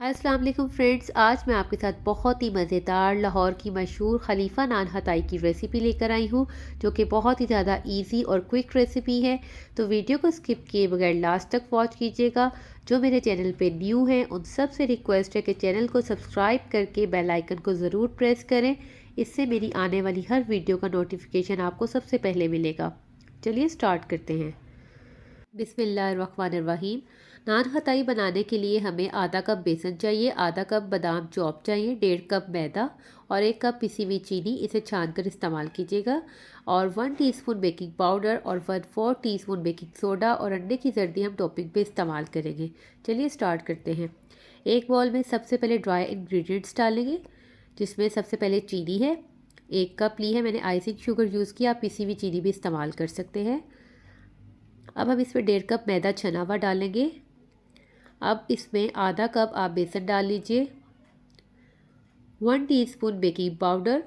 अस्सलाम वालेकुम फ्रेंड्स, आज मैं आपके साथ बहुत ही मज़ेदार लाहौर की मशहूर खलीफा नान हताई की रेसिपी लेकर आई हूँ, जो कि बहुत ही ज़्यादा इजी और क्विक रेसिपी है। तो वीडियो को स्किप किए बगैर लास्ट तक वॉच कीजिएगा। जो मेरे चैनल पे न्यू हैं उन सब से रिक्वेस्ट है कि चैनल को सब्सक्राइब करके बेल आइकन को ज़रूर प्रेस करें। इससे मेरी आने वाली हर वीडियो का नोटिफिकेशन आपको सबसे पहले मिलेगा। चलिए स्टार्ट करते हैं। बिस्मिल्लाहिर्रहमानिर्रहीम। नान खताई बनाने के लिए हमें आधा कप बेसन चाहिए, आधा कप बादाम चॉप चाहिए, 1.5 कप मैदा और 1 कप पिसी हुई चीनी। इसे छान कर इस्तेमाल कीजिएगा। और 1 टीस्पून बेकिंग पाउडर और 1/4 टीस्पून बेकिंग सोडा और अंडे की जर्दी हम टॉपिंग पे इस्तेमाल करेंगे। चलिए स्टार्ट करते हैं। एक बॉल में सबसे पहले ड्राई इंग्रेडिएंट्स डालेंगे, जिसमें सबसे पहले चीनी है। 1 कप ली है मैंने आइसिंग शुगर यूज़ किया, आप पिसी हुई चीनी भी इस्तेमाल कर सकते हैं। अब हम इसमें 1.5 कप मैदा छना हुआ डालेंगे। अब इसमें आधा कप आप बेसन डाल लीजिए, 1 teaspoon baking powder,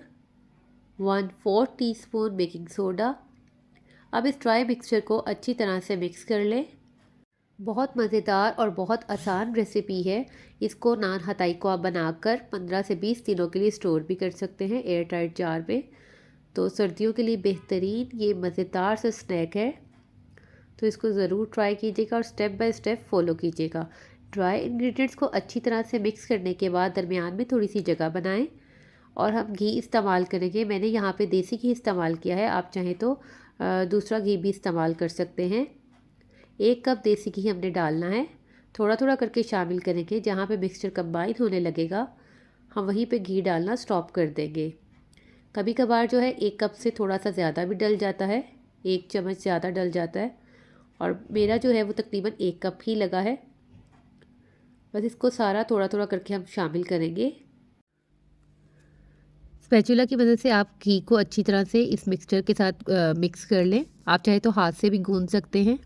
1/4 teaspoon baking soda. अब इस ड्राई मिक्सचर को अच्छी तरह से मिक्स कर लें। बहुत मज़ेदार और बहुत आसान रेसिपी है। इसको नान हताई को आप बनाकर 15 से 20 दिनों के लिए स्टोर भी कर सकते हैं एयर टाइट जार में। तो सर्दियों के लिए बेहतरीन ये मज़ेदार सा स्नैक है। तो इसको ज़रूर ट्राई कीजिएगा और स्टेप बाय स्टेप फॉलो कीजिएगा। ड्राई इंग्रेडिएंट्स को अच्छी तरह से मिक्स करने के बाद दरमियान में थोड़ी सी जगह बनाएं और हम घी इस्तेमाल करेंगे। मैंने यहाँ पे देसी घी इस्तेमाल किया है, आप चाहें तो दूसरा घी भी इस्तेमाल कर सकते हैं। 1 कप देसी घी हमने डालना है, थोड़ा थोड़ा करके शामिल करेंगे। जहाँ पे मिक्सचर कंबाइन होने लगेगा हम वहीं पे घी डालना स्टॉप कर देंगे। कभी कभार जो है 1 कप से थोड़ा सा ज़्यादा भी डल जाता है, 1 चम्मच ज़्यादा डल जाता है, और मेरा जो है वो तकरीबन 1 कप ही लगा है। बस इसको सारा थोड़ा थोड़ा करके हम शामिल करेंगे। स्पैचुला की मदद से आप घी को अच्छी तरह से इस मिक्सचर के साथ मिक्स कर लें। आप चाहे तो हाथ से भी गूंद सकते हैं।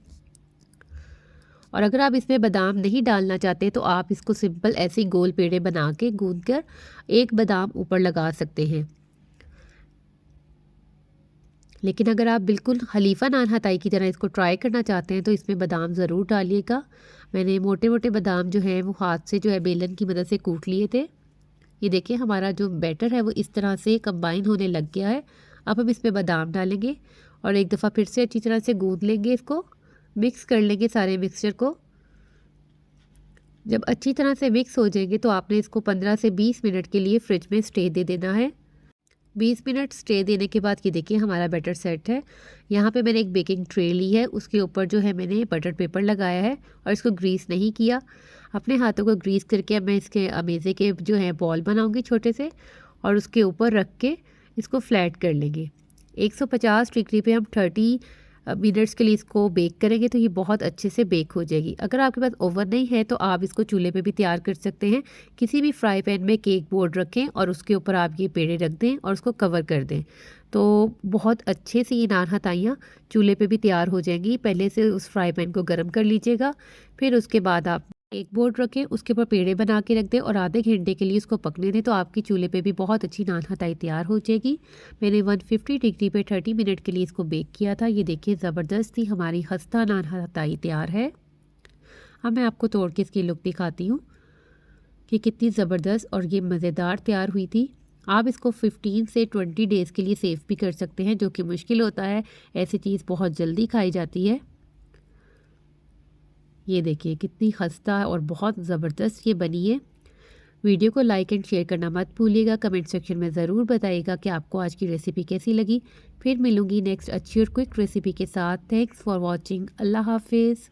और अगर आप इसमें बादाम नहीं डालना चाहते तो आप इसको सिंपल ऐसे ही गोल पेड़े बना के गूंद कर एक बादाम ऊपर लगा सकते हैं। लेकिन अगर आप बिल्कुल खलीफा नान हताई की तरह इसको ट्राई करना चाहते हैं तो इसमें बादाम ज़रूर डालिएगा। मैंने मोटे मोटे बादाम जो है वो हाथ से जो है बेलन की मदद से कूट लिए थे। ये देखिए हमारा जो बैटर है वो इस तरह से कंबाइन होने लग गया है। अब हम इसमें बादाम डालेंगे और एक दफ़ा फिर से अच्छी तरह से गूंद लेंगे, इसको मिक्स कर लेंगे सारे मिक्सचर को। जब अच्छी तरह से मिक्स हो जाएंगे तो आपने इसको 15 से 20 मिनट के लिए फ्रिज में स्टे दे देना है। 20 मिनट स्टे देने के बाद ये देखिए हमारा बैटर सेट है। यहाँ पे मैंने एक बेकिंग ट्रे ली है, उसके ऊपर जो है मैंने बटर पेपर लगाया है और इसको ग्रीस नहीं किया। अपने हाथों को ग्रीस करके अब मैं इसके अमेज़े के जो है बॉल बनाऊंगी छोटे से, और उसके ऊपर रख के इसको फ्लैट कर लेंगे। 150 डिग्री पे हम 30 मिनट्स के लिए इसको बेक करेंगे तो ये बहुत अच्छे से बेक हो जाएगी। अगर आपके पास ओवन नहीं है तो आप इसको चूल्हे पे भी तैयार कर सकते हैं। किसी भी फ्राई पैन में केक बोर्ड रखें और उसके ऊपर आप ये पेड़े रख दें और उसको कवर कर दें, तो बहुत अच्छे से ये नान हताइयाँ चूल्हे पे भी तैयार हो जाएंगी। पहले से उस फ्राई पैन को गर्म कर लीजिएगा, फिर उसके बाद आप एक बोर्ड रखें, उसके ऊपर पेड़े बना के रख दें और आधे घंटे के लिए उसको पकने दें, तो आपकी चूल्हे पे भी बहुत अच्छी नान हताई तैयार हो जाएगी। मैंने 150 डिग्री पे 30 मिनट के लिए इसको बेक किया था। ये देखिए ज़बरदस्त ही हमारी खस्ता नान हताई तैयार है। अब मैं आपको तोड़ के इसकी लुक दिखाती हूँ कि कितनी ज़बरदस्त और ये मज़ेदार तैयार हुई थी। आप इसको 15 से 20 डेज़ के लिए सेव भी कर सकते हैं, जो कि मुश्किल होता है। ऐसी चीज़ बहुत जल्दी खाई जाती है। ये देखिए कितनी खस्ता और बहुत ज़बरदस्त ये बनी है। वीडियो को लाइक एंड शेयर करना मत भूलिएगा। कमेंट सेक्शन में ज़रूर बताइएगा कि आपको आज की रेसिपी कैसी लगी। फिर मिलूंगी नेक्स्ट अच्छी और क्विक रेसिपी के साथ। Thanks for watching. अल्लाह हाफिज़।